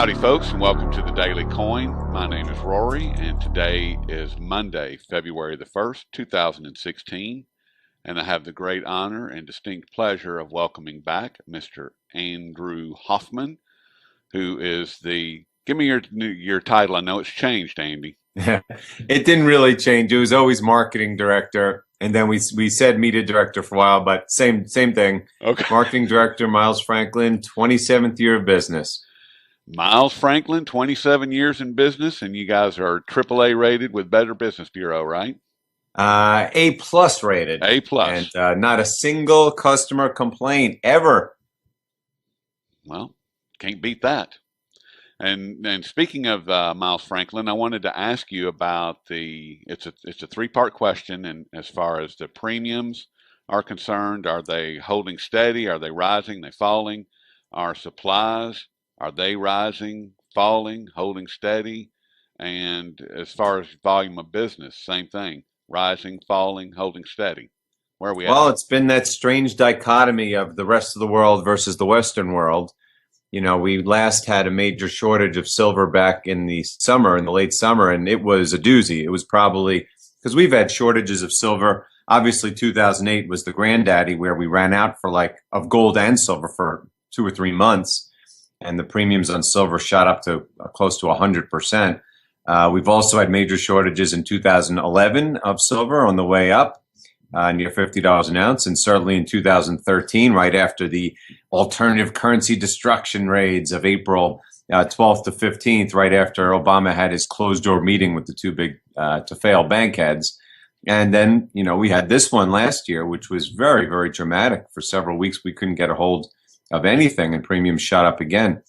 Howdy, folks, and welcome to the Daily Coin. My name is Rory, and today is Monday, February the 1st, 2016, and I have the great honor and distinct pleasure of welcoming back Mr. Andrew Hoffman, who is the, give me your title. I know it's changed, Andy. It didn't really change. It was always marketing director, and then we said media director for a while, but same thing. Okay. Marketing director, Miles Franklin, 27th year of business. Miles Franklin, 27 years in business, and you guys are AAA rated with Better Business Bureau, right? A+ rated. A+. And not a single customer complaint ever. Well, can't beat that. And speaking of Miles Franklin, I wanted to ask you about it's a three-part question, and as far as the premiums are concerned, are they holding steady? Are they rising? Are they falling? Are supplies, are they rising, falling, holding steady? And as far as volume of business, same thing, rising, falling, holding steady. Where are we at? Well, it's been that strange dichotomy of the rest of the world versus the Western world. You know, we last had a major shortage of silver back in the summer, in the late summer, and it was a doozy. It was probably, because we've had shortages of silver. Obviously, 2008 was the granddaddy where we ran out of gold and silver for 2 or 3 months. And the premiums on silver shot up to close to 100%. We've also had major shortages in 2011 of silver on the way up, near $50 an ounce, and certainly in 2013, right after the alternative currency destruction raids of April 12th to 15th, right after Obama had his closed-door meeting with the two big to-fail bank heads. And then, you know, we had this one last year, which was very, very dramatic. For several weeks, we couldn't get a hold of anything, and premiums shot up again.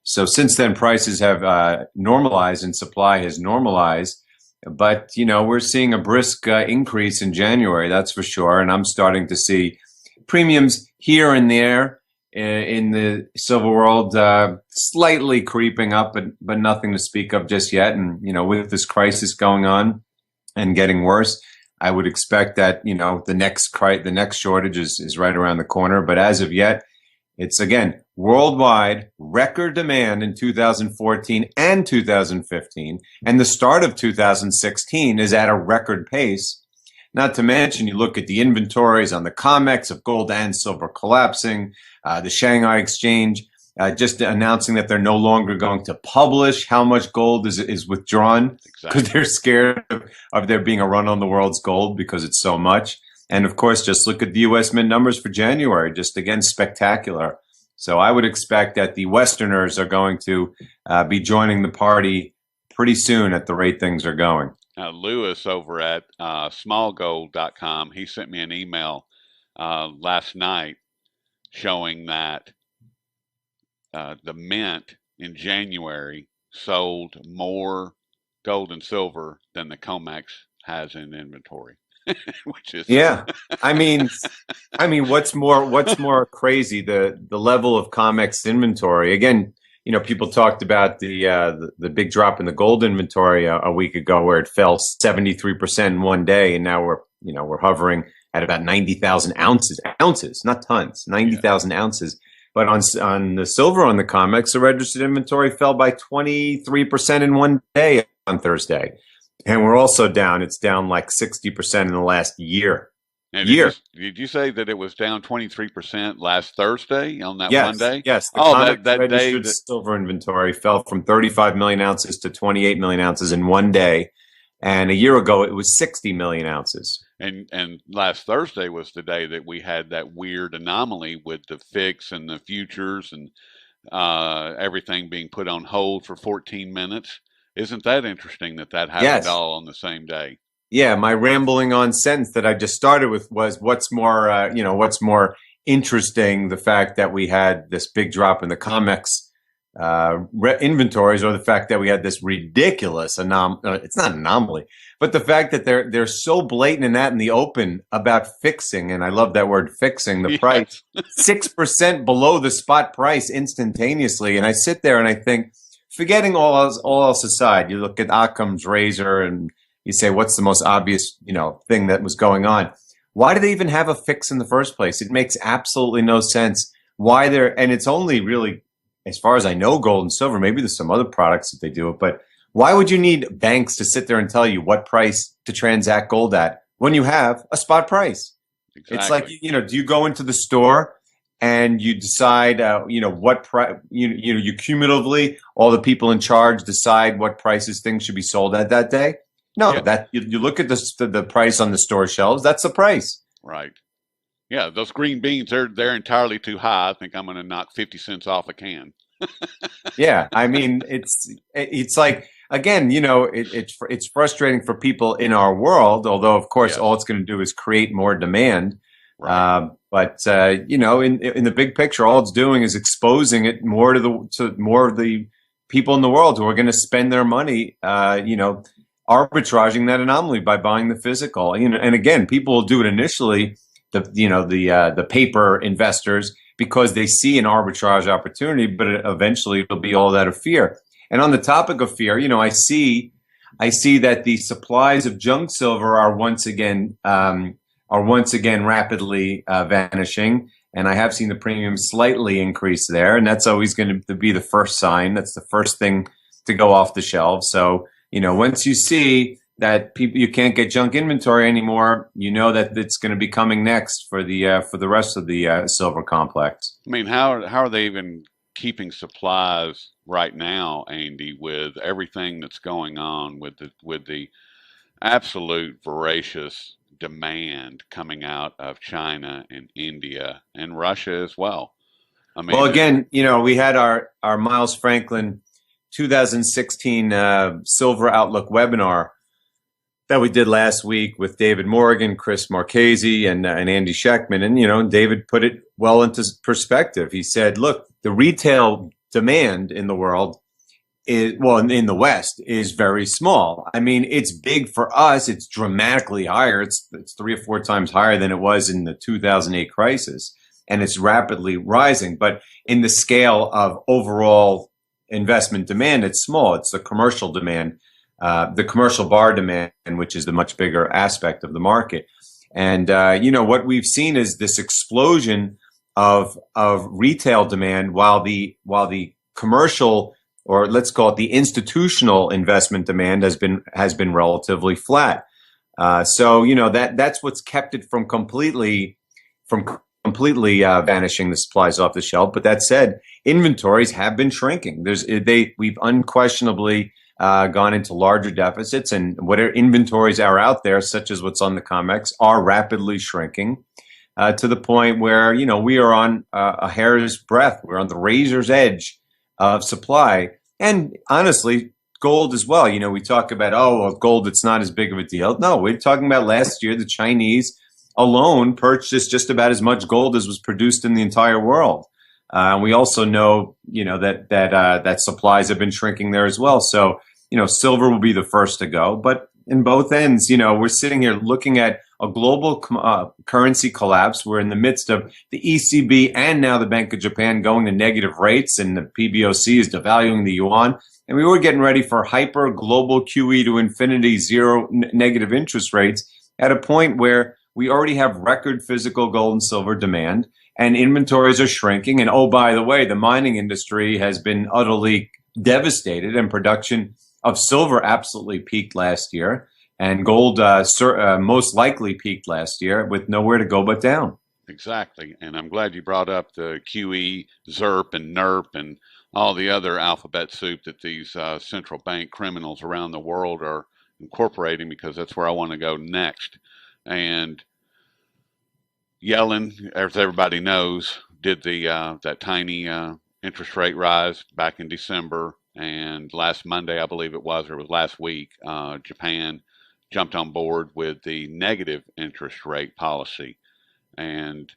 So since then, prices have normalized and supply has normalized. But, you know, we're seeing a brisk increase in January, that's for sure. And I'm starting to see premiums here and there in the silver world slightly creeping up, but nothing to speak of just yet. And, you know, with this crisis going on and getting worse, I would expect that, you know, the next shortage is right around the corner. But as of yet, it's, again, worldwide record demand in 2014 and 2015, and the start of 2016 is at a record pace. Not to mention, you look at the inventories on the COMEX of gold and silver collapsing, the Shanghai Exchange just announcing that they're no longer going to publish how much gold is withdrawn because they're scared of there being a run on the world's gold because it's so much. And of course, just look at the U.S. Mint numbers for January, just again, spectacular. So I would expect that the Westerners are going to be joining the party pretty soon at the rate things are going. Lewis over at smallgold.com, he sent me an email last night showing that the Mint in January sold more gold and silver than the COMEX has in inventory. Which is I mean what's more crazy, the level of COMEX inventory. Again, you know, people talked about the big drop in the gold inventory a week ago where it fell 73% in one day, and now we're hovering at about 90,000 ounces, not tons, 90,000 ounces. But on the silver on the COMEX, the registered inventory fell by 23% in one day on Thursday. And we're also down. It's down like 60% in the last year. And did you say that it was down 23% last Thursday on that one day? Yes. The registered silver inventory fell from 35 million ounces to 28 million ounces in one day. And a year ago, it was 60 million ounces. And last Thursday was the day that we had that weird anomaly with the fix and the futures and everything being put on hold for 14 minutes. Isn't that interesting that happened all on the same day? Yeah, my rambling on sentence that I just started with was what's more interesting, the fact that we had this big drop in the COMEX inventories, or the fact that we had this ridiculous it's not an anomaly, but the fact that they're so blatant in that in the open about fixing, and I love that word, fixing the price 6% below the spot price instantaneously. And I sit there and I think, forgetting all else aside, you look at Occam's razor and you say, what's the most obvious, thing that was going on? Why do they even have a fix in the first place? It makes absolutely no sense. And it's only really as far as I know, gold and silver. Maybe there's some other products that they do it, but why would you need banks to sit there and tell you what price to transact gold at when you have a spot price? It's like, Exactly. do you go into the store and you decide, what price, you cumulatively, all the people in charge decide what prices things should be sold at that day? No, Yeah. that you look at the price on the store shelves, that's the price. Right. Yeah. Those green beans, they're entirely too high. I think I'm going to knock 50 cents off a can. Yeah, I mean, it's like again, it's frustrating for people in our world. Although, of course, all Yes. it's going to do is create more demand. Right. In the big picture, all it's doing is exposing it more to more of the people in the world who are going to spend their money, arbitraging that anomaly by buying the physical. And again, people will do it initially, the paper investors because they see an arbitrage opportunity, but eventually it'll be all that of fear. And on the topic of fear, I see that the supplies of junk silver are once again rapidly vanishing, and I have seen the premium slightly increase there, and that's always going to be the first sign. That's the first thing to go off the shelf. So once you see that you can't get junk inventory anymore, you know that it's going to be coming next for the rest of the silver complex. I mean, how are they even keeping supplies right now, Andy, with everything that's going on with the absolute voracious demand coming out of China and India and Russia as well? I Well, mean, again, we had our Miles Franklin 2016 Silver Outlook webinar that we did last week with David Morgan, Chris Marchese, and Andy Scheckman. And, David put it well into perspective. He said, look, the retail demand in the world in the West is very small. I mean, it's big for us. It's dramatically higher. It's 3 or 4 times higher than it was in the 2008 crisis. And it's rapidly rising. But in the scale of overall investment demand, it's small. It's the commercial demand, the commercial bar demand, which is the much bigger aspect of the market. And what we've seen is this explosion of retail demand, while the commercial, or let's call it the institutional investment demand, has been relatively flat. That's what's kept it from completely vanishing the supplies off the shelf. But that said, inventories have been shrinking. We've unquestionably gone into larger deficits, and whatever inventories are out there, such as what's on the COMEX, are rapidly shrinking to the point where we are on a hair's breadth. We're on the razor's edge of supply, and honestly, gold as well. We talk about gold, it's not as big of a deal. No, we're talking about last year the Chinese alone purchased just about as much gold as was produced in the entire world. We also know, that supplies have been shrinking there as well. So, silver will be the first to go. But in both ends, we're sitting here looking at a global currency collapse. We're in the midst of the ECB and now the Bank of Japan going to negative rates, and the PBOC is devaluing the yuan. And we were getting ready for hyper global QE to infinity, zero negative interest rates at a point where we already have record physical gold and silver demand, and inventories are shrinking. And oh, by the way, the mining industry has been utterly devastated, and production of silver absolutely peaked last year, and gold most likely peaked last year with nowhere to go but down. exactly. And I'm glad you brought up the QE, ZERP, and NERP, and all the other alphabet soup that these central bank criminals around the world are incorporating, because that's where I want to go next. And Yellen, as everybody knows, did the that tiny interest rate rise back in December, and last Monday, I believe it was, or it was last week, Japan jumped on board with the negative interest rate policy, and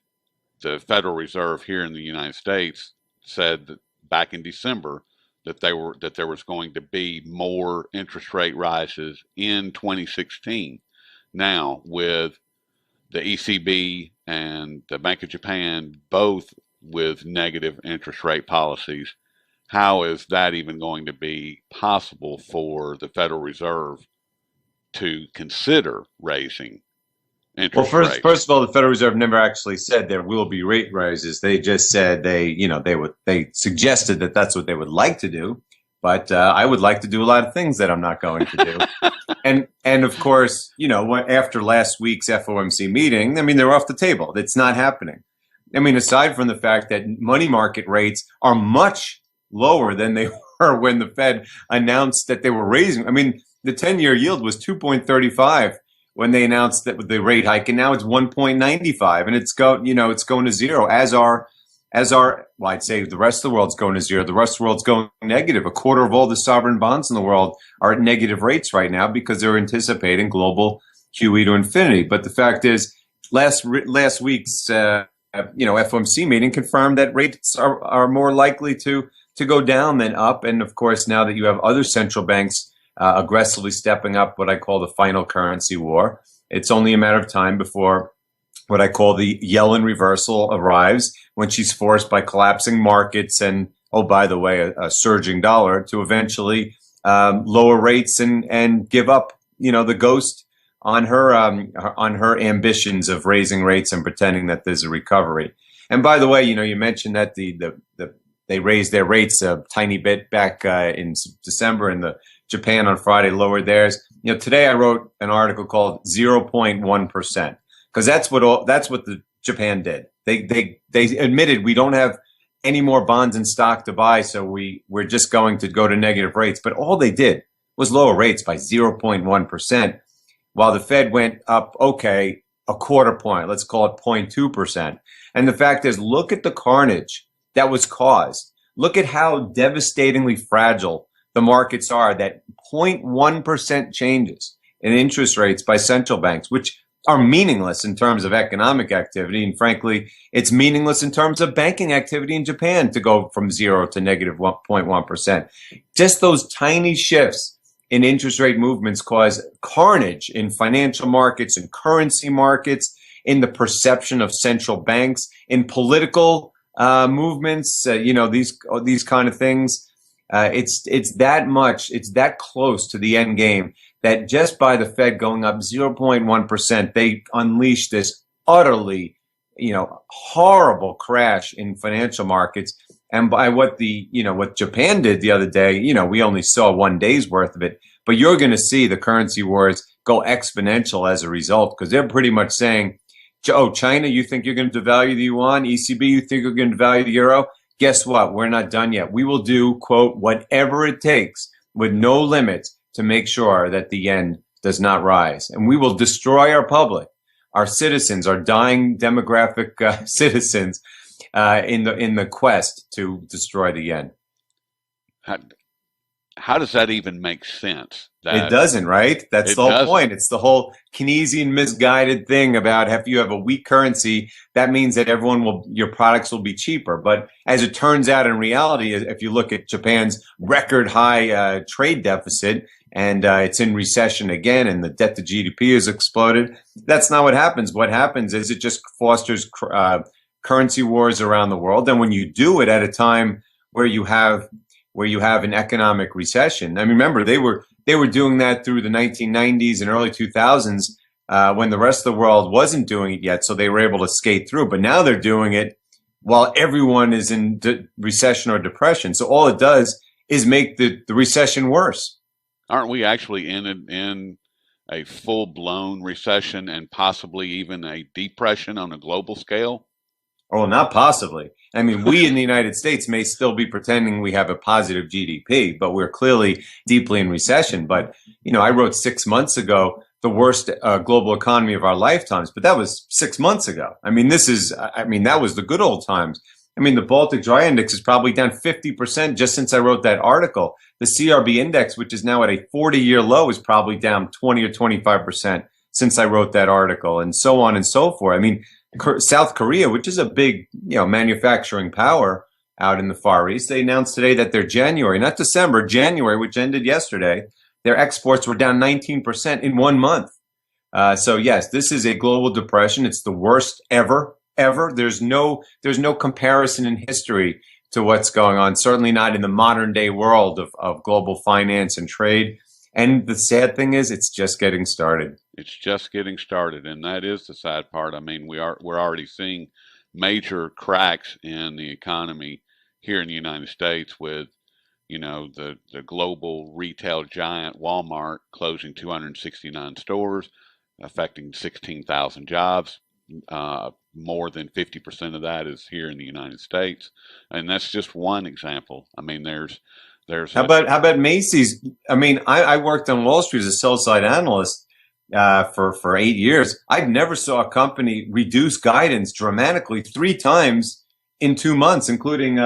the Federal Reserve here in the United States said that back in December that there was going to be more interest rate rises in 2016. Now, with the ECB and the Bank of Japan both with negative interest rate policies, how is that even going to be possible for the Federal Reserve to consider raising Well, interest first rates. of all, the Federal Reserve never actually said there will be rate rises. They just said they suggested that that's what they would like to do. But I would like to do a lot of things that I'm not going to do. And of course, after last week's FOMC meeting, I mean, they're off the table. It's not happening. I mean, aside from the fact that money market rates are much lower than they were when the Fed announced that they were raising. I mean, the 10-year yield was 2.35 when they announced that with the rate hike, and now it's 1.95, and it's going to zero, well, I'd say the rest of the world's going to zero. The rest of the world's going negative. A quarter of all the sovereign bonds in the world are at negative rates right now because they're anticipating global QE to infinity. But the fact is, last week's FOMC meeting confirmed that rates are more likely to go down than up. And of course, now that you have other central banks aggressively stepping up what I call the final currency war, it's only a matter of time before what I call the Yellen reversal arrives, when she's forced by collapsing markets and, oh, by the way, a surging dollar to eventually lower rates and give up, the ghost on her ambitions of raising rates and pretending that there's a recovery. And by the way, you mentioned that they raised their rates a tiny bit back in December, and the Japan on Friday lowered theirs. Today I wrote an article called 0.1%. Because that's what the Japan did. They admitted we don't have any more bonds in stock to buy, so we're just going to go to negative rates. But all they did was lower rates by 0.1%, while the Fed went up, a quarter point. Let's call it 0.2%. And the fact is, look at the carnage that was caused. Look at how devastatingly fragile the markets are. That 0.1% changes in interest rates by central banks, which are meaningless in terms of economic activity. And frankly, it's meaningless in terms of banking activity in Japan to go from 0 to negative 1.1%. Just those tiny shifts in interest rate movements cause carnage in financial markets and currency markets, in the perception of central banks, in political movements, these kind of things. It's that close to the end game, that just by the Fed going up 0.1%, they unleashed this utterly, horrible crash in financial markets. And by what Japan did the other day, we only saw 1 day's worth of it, but you're going to see the currency wars go exponential as a result, because they're pretty much saying, oh, China, you think you're going to devalue the yuan? ECB, you think you're going to devalue the euro? Guess what? We're not done yet. We will do, quote, whatever it takes with no limits to make sure that the yen does not rise. And we will destroy our public, our citizens, our dying demographic citizens in the quest to destroy the yen. How does that even make sense? It doesn't, right? That's the whole point. It's the whole Keynesian misguided thing about if you have a weak currency, that means that your products will be cheaper. But as it turns out in reality, if you look at Japan's record high trade deficit, and it's in recession again, and the debt to GDP has exploded, that's not what happens. What happens is it just fosters currency wars around the world. And when you do it at a time where you have an economic recession, I mean, remember, they were doing that through the 1990s and early 2000s when the rest of the world wasn't doing it yet, so they were able to skate through. But now they're doing it while everyone is in recession or depression. So all it does is make the recession worse. Aren't we actually in a full-blown recession and possibly even a depression on a global scale? Oh, not possibly. I mean, we in the United States may still be pretending we have a positive GDP, but we're clearly deeply in recession. But, I wrote 6 months ago, the worst global economy of our lifetimes, but that was 6 months ago. I mean, that was the good old times. I mean, the Baltic Dry Index is probably down 50% just since I wrote that article. The CRB Index, which is now at a 40-year low, is probably down 20 or 25% since I wrote that article, and so on and so forth. I mean, South Korea, which is a big, manufacturing power out in the Far East, they announced today that their January, not December, January, which ended yesterday, their exports were down 19% in 1 month. So yes, this is a global depression. It's the worst ever. There's no comparison in history to what's going on. Certainly not in the modern day world of global finance and trade. And the sad thing is, it's just getting started. It's just getting started, and that is the sad part. I mean, we're already seeing major cracks in the economy here in the United States with, the global retail giant Walmart closing 269 stores, affecting 16,000 jobs. More than 50% of that is here in the United States, and that's just one example. I mean, there's How about Macy's? I mean, I worked on Wall Street as a sell side analyst for 8 years. I never saw a company reduce guidance dramatically 3 times in 2 months, including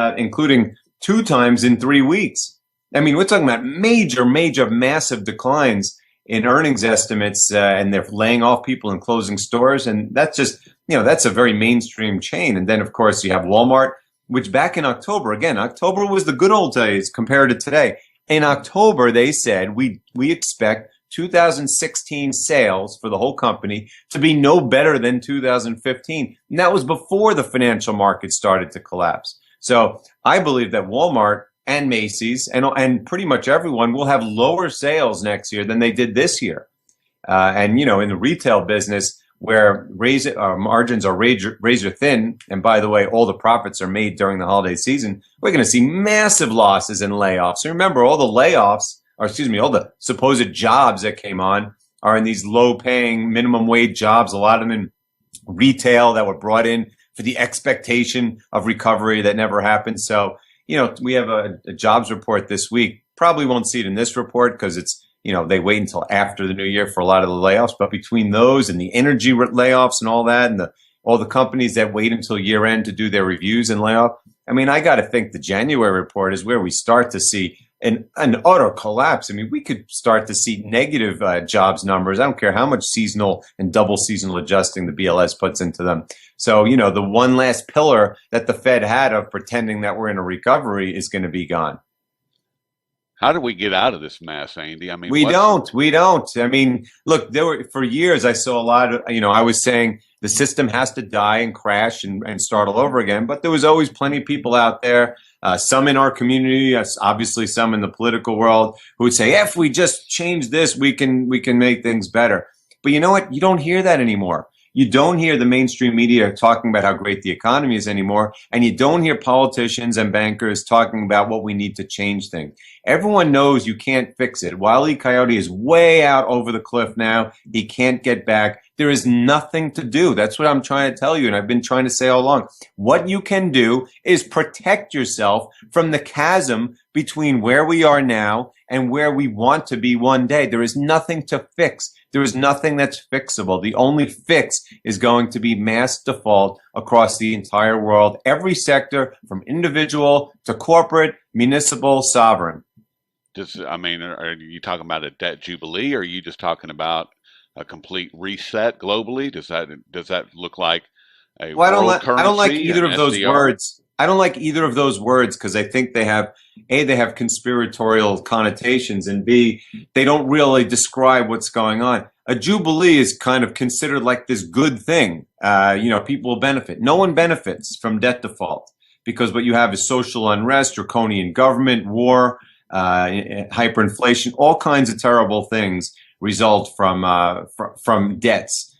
2 times in 3 weeks. I mean, we're talking about major, massive declines in earnings estimates, and they're laying off people and closing stores, and that's just that's a very mainstream chain. And then of course you have Walmart, which back in October, again, October was the good old days compared to today. In October, they said we expect 2016 sales for the whole company to be no better than 2015. And that was before the financial market started to collapse. So I believe that Walmart and Macy's and pretty much everyone will have lower sales next year than they did this year. And in the retail business, where margins are razor thin, and by the way, all the profits are made during the holiday season, we're going to see massive losses and layoffs. And remember, all the layoffs, or excuse me, all the supposed jobs that came on are in these low-paying minimum wage jobs, a lot of them in retail that were brought in for the expectation of recovery that never happened. So, we have a jobs report this week. Probably won't see it in this report because it's they wait until after the new year for a lot of the layoffs. But between those and the energy layoffs and all that, and all the companies that wait until year end to do their reviews and layoff, I mean, I got to think the January report is where we start to see an utter collapse. I mean, we could start to see negative jobs numbers. I don't care how much seasonal and double seasonal adjusting the BLS puts into them. So, the one last pillar that the Fed had of pretending that we're in a recovery is going to be gone. How do we get out of this mess, Andy? I mean, We don't. I mean, look, for years I saw a lot of, I was saying the system has to die and crash and start all over again. But there was always plenty of people out there, some in our community, obviously some in the political world, who would say, if we just change this, we can make things better. But you know what? You don't hear that anymore. You don't hear the mainstream media talking about how great the economy is anymore, and you don't hear politicians and bankers talking about what we need to change things. Everyone knows you can't fix it. Wile E. Coyote is way out over the cliff now. He can't get back. There is nothing to do. That's what I'm trying to tell you, and I've been trying to say all along. What you can do is protect yourself from the chasm between where we are now and where we want to be one day. There is nothing to fix. There is nothing that's fixable. The only fix is going to be mass default across the entire world, every sector, from individual to corporate, municipal, sovereign. Are you talking about a debt jubilee, or are you just talking about a complete reset globally? Does that look like a world currency? I don't like either of those SDR? words. I don't like either of those words because I think they have conspiratorial connotations, and B, they don't really describe what's going on. A jubilee is kind of considered like this good thing. People will benefit. No one benefits from debt default because what you have is social unrest, draconian government, war, hyperinflation, all kinds of terrible things result from debts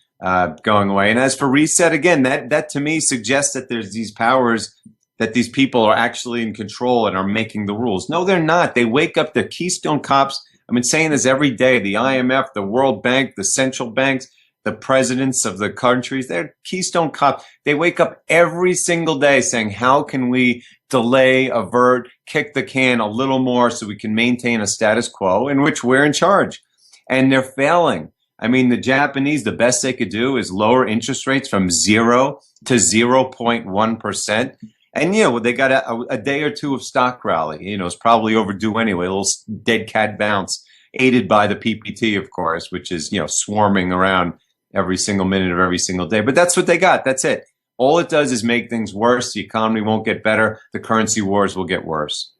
going away. And as for reset, again, that to me suggests that there's these powers, that these people are actually in control and are making the rules. No, they're not. They wake up, the Keystone cops. I've been saying this every day. The IMF, the World Bank, the central banks, the presidents of the countries, they're Keystone cops. They wake up every single day saying, how can we delay, avert, kick the can a little more so we can maintain a status quo in which we're in charge? And they're failing. I mean, the Japanese, the best they could do is lower interest rates from 0 to 0.1%. And, they got a day or two of stock rally. It's probably overdue anyway, a little dead cat bounce, aided by the PPT, of course, which is, swarming around every single minute of every single day. But that's what they got. That's it. All it does is make things worse. The economy won't get better. The currency wars will get worse.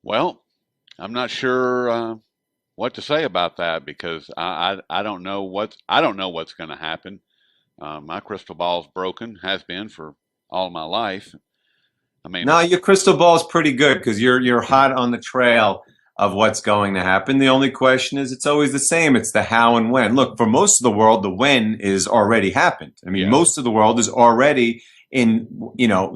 Well, I'm not sure what to say about that because I don't know what's going to happen. My crystal ball's broken, has been for all my life. I mean, no, your crystal ball is pretty good because you're hot on the trail of what's going to happen. The only question is it's always the same. It's the how and when. Look, for most of the world, the when is already happened. I mean, Yes. most of the world is already in,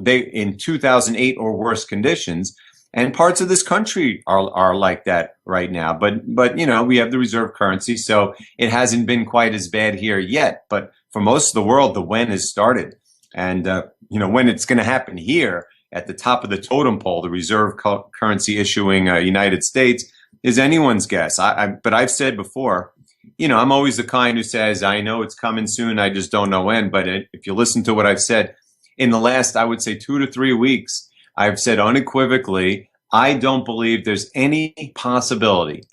they in 2008 or worse conditions. And parts of this country are like that right now. But we have the reserve currency, so it hasn't been quite as bad here yet. But for most of the world, the when has started. And, when it's going to happen here at the top of the totem pole, the reserve currency issuing United States, is anyone's guess. But I've said before, I'm always the kind who says, I know it's coming soon, I just don't know when. But if you listen to what I've said in the last, I would say 2 to 3 weeks, I've said unequivocally, I don't believe there's any possibility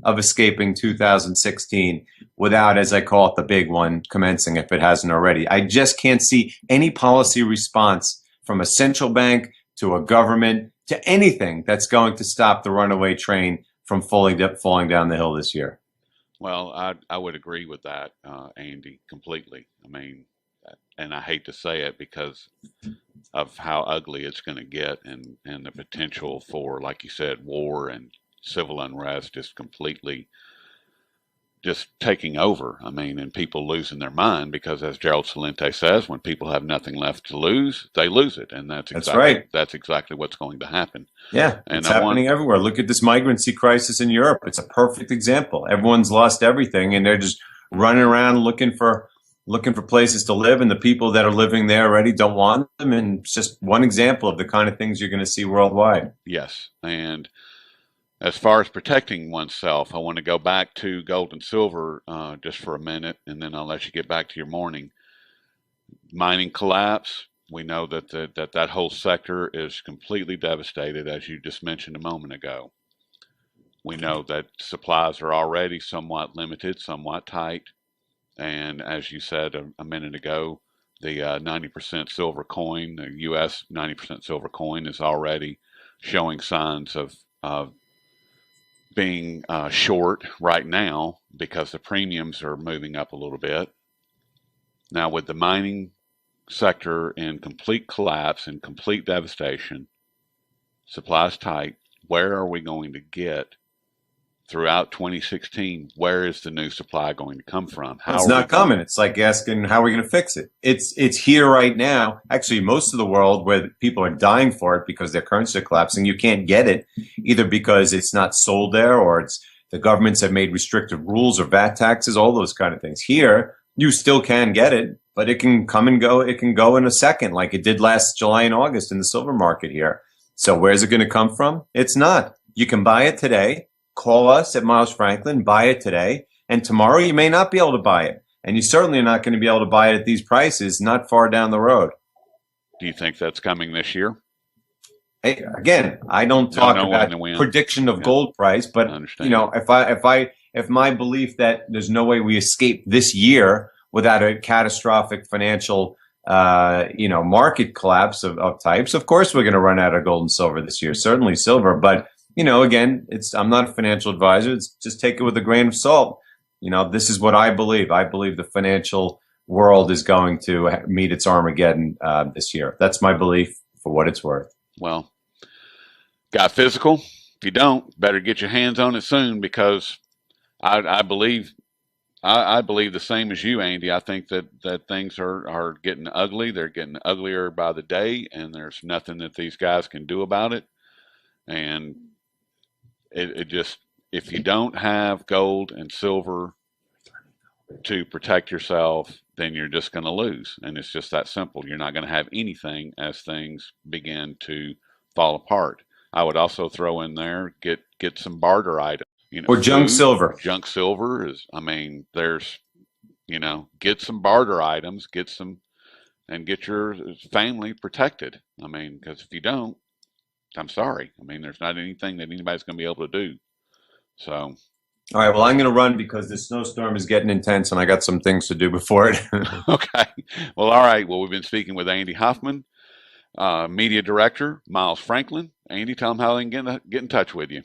of escaping 2016 without, as I call it, the big one commencing if it hasn't already. I just can't see any policy response from a central bank to a government to anything that's going to stop the runaway train from falling down the hill this year. Well, I would agree with that, Andy, completely. I mean, and I hate to say it because of how ugly it's going to get, and the potential for, like you said, war and civil unrest just completely just taking over. I mean, and people losing their mind because, as Gerald Celente says, when people have nothing left to lose, they lose it, and that's right. That's exactly what's going to happen. Yeah, it's happening everywhere. Look at this migrancy crisis in Europe. It's a perfect example. Everyone's lost everything, and they're just running around looking for places to live, and the people that are living there already don't want them. And it's just one example of the kind of things you're going to see worldwide. Yes, and as far as protecting oneself, I want to go back to gold and silver just for a minute, and then I'll let you get back to your morning. Mining collapse. We know that that whole sector is completely devastated, as you just mentioned a moment ago. We know that supplies are already somewhat limited, somewhat tight, and as you said a minute ago, the 90% silver coin, the U.S. 90% silver coin, is already showing signs of being short right now because the premiums are moving up a little bit. Now, with the mining sector in complete collapse and complete devastation, supplies tight, where are we going to get throughout 2016? Where is the new supply going to come from? It's not coming. It's like asking, how are we going to fix it? It's here right now. Actually, most of the world where people are dying for it because their currencies are collapsing, you can't get it either because it's not sold there or it's the governments have made restrictive rules or VAT taxes, all those kind of things. Here, you still can get it, but it can come and go. It can go in a second, like it did last July and August in the silver market here. So where's it going to come from? It's not. You can buy it today. Call us at Miles Franklin, buy it today, and tomorrow you may not be able to buy it. And you certainly are not going to be able to buy it at these prices not far down the road. Do you think that's coming this year? Hey, again, I don't talk about prediction of gold price, but if my belief that there's no way we escape this year without a catastrophic financial market collapse of types, of course we're going to run out of gold and silver this year, certainly silver, but again, I'm not a financial advisor. Just take it with a grain of salt. This is what I believe. I believe the financial world is going to meet its Armageddon this year. That's my belief for what it's worth. Well, got physical? If you don't, better get your hands on it soon because I believe the same as you, Andy. I think that things are getting ugly. They're getting uglier by the day, and there's nothing that these guys can do about it. And it just, if you don't have gold and silver to protect yourself, then you're just going to lose. And it's just that simple. You're not going to have anything as things begin to fall apart. I would also throw in there, get some barter items. Or junk silver. Junk silver is, there's, get some barter items, and get your family protected. Because if you don't, I'm sorry. There's not anything that anybody's going to be able to do. So. All right. Well, I'm going to run because the snowstorm is getting intense and I got some things to do before it. Okay. Well, all right. Well, we've been speaking with Andy Hoffman, Media Director, Miles Franklin. Andy, tell them how they can get in touch with you.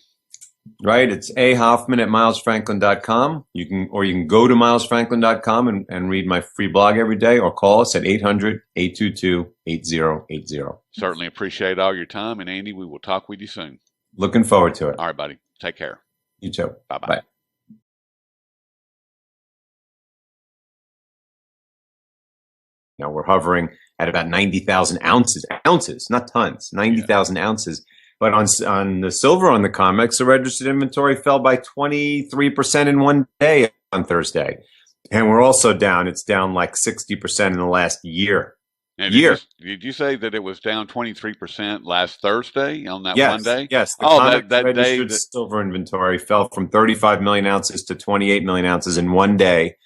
Right. It's ahoffman@milesfranklin.com. You can go to milesfranklin.com and read my free blog every day or call us at 800-822-8080. Certainly appreciate all your time. And Andy, we will talk with you soon. Looking forward to it. All right, buddy. Take care. You too. Bye-bye. Bye. Now we're hovering at about 90,000 ounces, not tons, 90,000 ounces. But on the silver on the COMEX, the registered inventory fell by 23% in one day on Thursday. And we're also down. It's down like 60% in the last year. And did you say that it was down 23% last Thursday on that one day? Yes. The that registered day silver inventory fell from 35 million ounces to 28 million ounces in one day.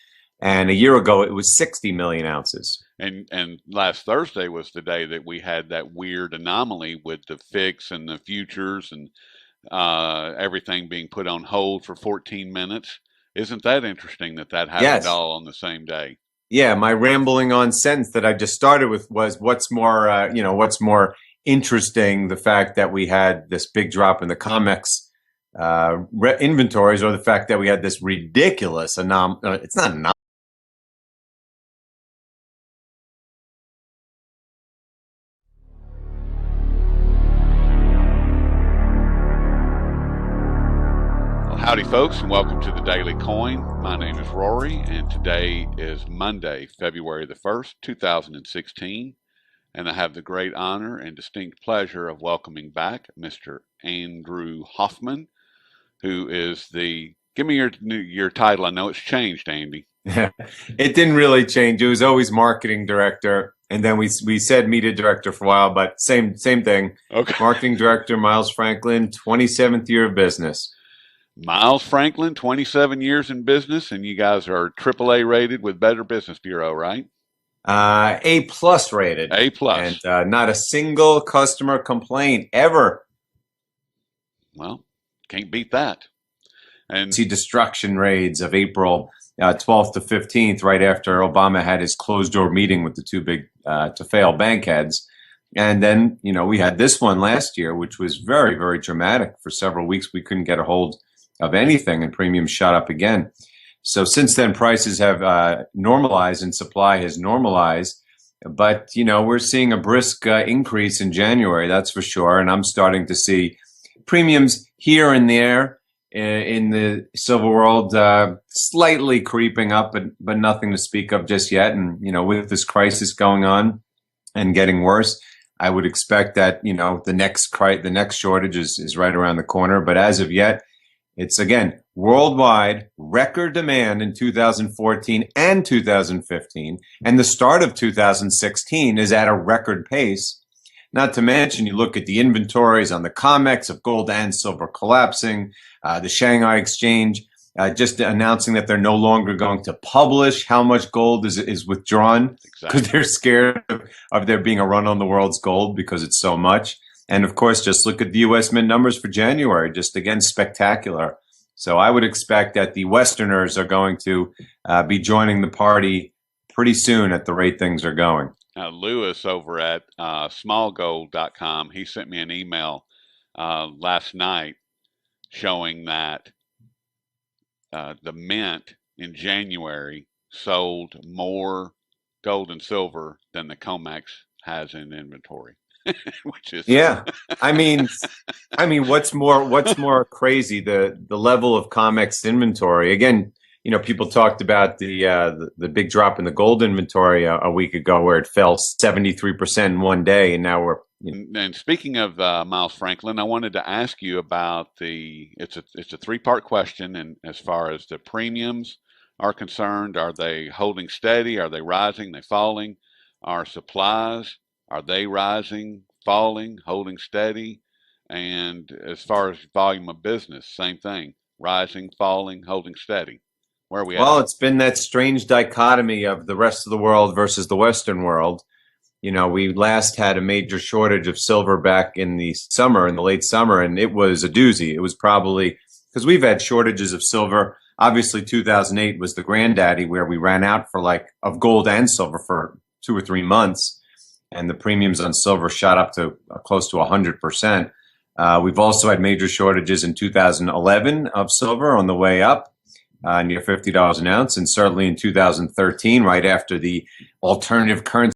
And a year ago, it was 60 million ounces. And last Thursday was the day that we had that weird anomaly with the fix and the futures and everything being put on hold for 14 minutes. Isn't that interesting that happened all on the same day? Yeah, my rambling on sentence that I just started with was what's more interesting, the fact that we had this big drop in the COMEX inventories, or the fact that we had this ridiculous it's not anomaly. Howdy, folks, and welcome to the Daily Coin. My name is Rory, and today is Monday, February the 1st, 2016, and I have the great honor and distinct pleasure of welcoming back Mr. Andrew Hoffman, who is give me your title. I know it's changed, Andy. It didn't really change. It was always marketing director, and then we said media director for a while, but same thing. Okay. Marketing director, Miles Franklin, 27th year of business. Miles Franklin, 27 years in business, and you guys are AAA rated with Better Business Bureau, right? A+ rated. A+. And not a single customer complaint ever. Well, can't beat that. And see destruction raids of April 12th to 15th, right after Obama had his closed-door meeting with the two big to-fail bank heads. And then, we had this one last year, which was very, very dramatic. For several weeks, we couldn't get a hold of anything, and premiums shot up again. So since then, prices have normalized and supply has normalized. But, we're seeing a brisk increase in January, that's for sure. And I'm starting to see premiums here and there in the silver world slightly creeping up, but nothing to speak of just yet. And, with this crisis going on and getting worse, I would expect that, the next shortage is right around the corner. But as of yet, it's, again, worldwide record demand in 2014 and 2015. And the start of 2016 is at a record pace. Not to mention, you look at the inventories on the COMEX of gold and silver collapsing, the Shanghai Exchange just announcing that they're no longer going to publish how much gold is withdrawn because they're scared of there being a run on the world's gold because it's so much. And of course, just look at the U.S. Mint numbers for January, just again, spectacular. So I would expect that the Westerners are going to be joining the party pretty soon at the rate things are going. Lewis over at smallgold.com, he sent me an email last night showing that the Mint in January sold more gold and silver than the COMEX has in inventory. Which is I mean what's more crazy, the level of COMEX inventory. Again, people talked about the big drop in the gold inventory a week ago, where it fell 73% in one day, and now we're. And speaking of Miles Franklin, I wanted to ask you about it's a three-part question, and as far as the premiums are concerned, are they holding steady? Are they rising? Are they falling? Are supplies, are they rising, falling, holding steady? And as far as volume of business, same thing, rising, falling, holding steady. Where are we at? Well, it's been that strange dichotomy of the rest of the world versus the Western world. We last had a major shortage of silver back in the late summer, and it was a doozy. It was probably because we've had shortages of silver. Obviously, 2008 was the granddaddy, where we ran out of gold and silver for 2 or 3 months, and the premiums on silver shot up to close to 100%. We've also had major shortages in 2011 of silver on the way up, near $50 an ounce, and certainly in 2013, right after the alternative currency